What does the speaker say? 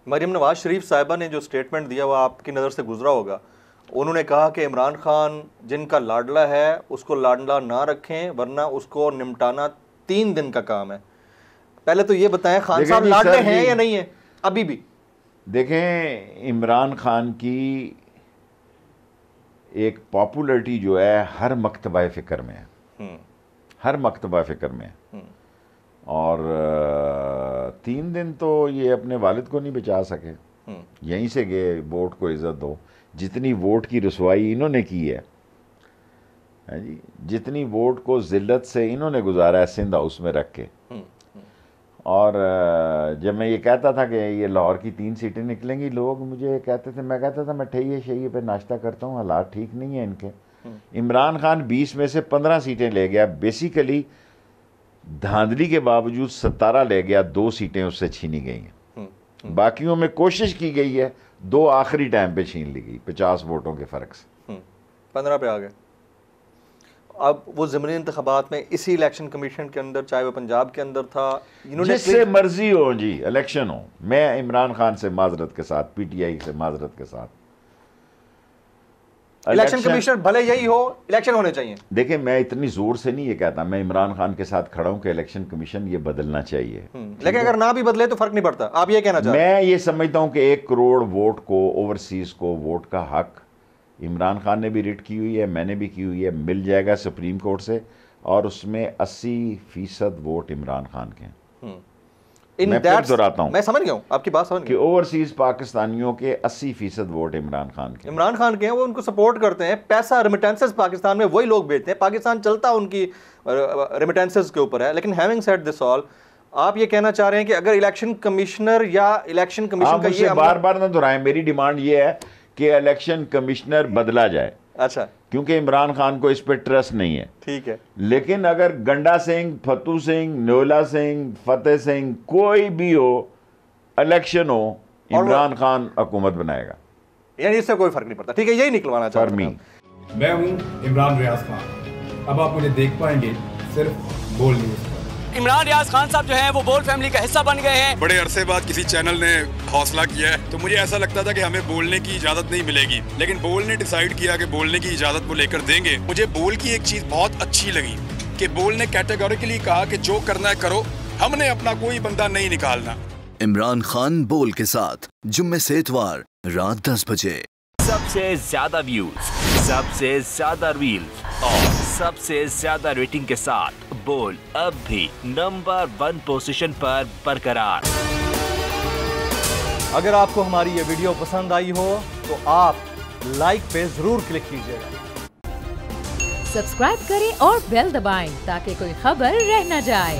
मरीम नवाज शरीफ साहिबा ने जो स्टेटमेंट दिया वो आपकी नज़र से गुजरा होगा। उन्होंने कहा कि इमरान खान जिनका लाडला है उसको लाडला ना रखें वरना उसको निपटाना 3 दिन का काम है। पहले तो ये बताएं खान साहब लाडले हैं या नहीं है अभी भी? देखें, इमरान खान की एक पॉपुलरिटी जो है हर मकतबा फ़िक्र में है, हर मकतबा फ़िक्र में है। और 3 दिन तो ये अपने वालिद को नहीं बचा सके, यहीं से गए वोट को इज़्ज़त दो। जितनी वोट की रसवाई इन्होंने की है जी, जितनी वोट को ज़िल्लत से इन्होंने गुजारा है सिंध हाउस में रख के। और जब मैं ये कहता था कि ये लाहौर की 3 सीटें निकलेंगी, लोग मुझे कहते थे, मैं कहता था मैं ठहिए शहिए पे नाश्ता करता हूँ, हालात ठीक नहीं है इनके। इमरान खान 20 में से 15 सीटें ले गया, बेसिकली धांधली के बावजूद 17 ले गया, 2 सीटें उससे छीनी गई हैं। बाकियों में कोशिश की गई है, 2 आखिरी टाइम पे छीन ली गई 50 वोटों के फ़र्क से। 15 पे आ गए। अब वो ज़मीनी इंतखाबात में इसी इलेक्शन कमीशन के अंदर, चाहे वो पंजाब के अंदर था, इन्होंने जिससे मर्जी हो जी इलेक्शन हो, मैं इमरान खान से माजरत के साथ, PTI से माजरत के साथ, इलेक्शन कमिश्नर भले यही हो, इलेक्शन होने चाहिए। देखिए, मैं इतनी जोर से नहीं ये कहता, मैं इमरान खान के साथ खड़ा हूं कि इलेक्शन कमीशन ये बदलना चाहिए, लेकिन अगर ना भी बदले तो फर्क नहीं पड़ता, आप ये कहना चाहते हैं? मैं ये समझता हूं कि 1 करोड़ वोट को, ओवरसीज को वोट का हक इमरान खान ने भी रिट की हुई है, मैंने भी की हुई है, मिल जाएगा सुप्रीम कोर्ट से, और उसमें 80% वोट इमरान खान के हैं। मैं फिर दोहराता हूं, मैं समझ गया हूं आपकी बात, समझ कि ओवरसीज पाकिस्तानियों के 80% वोट इमरान खान के हैं। वो उनको सपोर्ट करते हैं, पैसा रेमिटेंसेस पाकिस्तान में वही लोग भेजते हैं, पाकिस्तान चलता उनकी रेमिटेंसेस के ऊपर है। लेकिन हैविंग सेड दिस ऑल, आप ये कहना चाह रहे हैं कि अगर इलेक्शन कमिश्नर या इलेक्शन कमीशन का ये बार बार ना दोहराएं, मेरी डिमांड ये है कि इलेक्शन कमिश्नर बदला जाए। अच्छा, क्योंकि इमरान खान को इस पे ट्रस्ट नहीं है। ठीक है, लेकिन अगर गंडा सिंह, फतू सिंह, न्योला सिंह, फतेह सिंह, कोई भी हो, इलेक्शन हो, इमरान खान हुकूमत बनाएगा, यानी इससे कोई फर्क नहीं पड़ता। ठीक है, यही निकलवाना चाहता हूं। मैं हूं इमरान रियाज खान, अब आप मुझे देख पाएंगे सिर्फ बोल न्यूज़ पर। इमरान रियाज खान साहब जो हैं वो बोल फैमिली का हिस्सा बन गए हैं। बड़े अरसे बाद किसी चैनल ने हौसला किया है, तो मुझे ऐसा लगता था कि हमें बोलने की इजाजत नहीं मिलेगी, लेकिन बोल ने डिसाइड किया कि बोलने की इजाजत वो लेकर देंगे। मुझे बोल की एक चीज बहुत अच्छी लगी कि बोल ने कैटेगोरिकली कहा कि जो करना है करो, हमने अपना कोई बंदा नहीं निकालना। इमरान खान बोल के साथ जुम्मे से इतवार रात 10 बजे। सबसे ज्यादा व्यूज, सबसे ज्यादा रील्स और सबसे ज्यादा रेटिंग के साथ बोल अब भी नंबर 1 पोजीशन पर बरकरार। अगर आपको हमारी ये वीडियो पसंद आई हो तो आप लाइक पे जरूर क्लिक कीजिएगा, सब्सक्राइब करें और बेल दबाएं ताकि कोई खबर रह न जाए।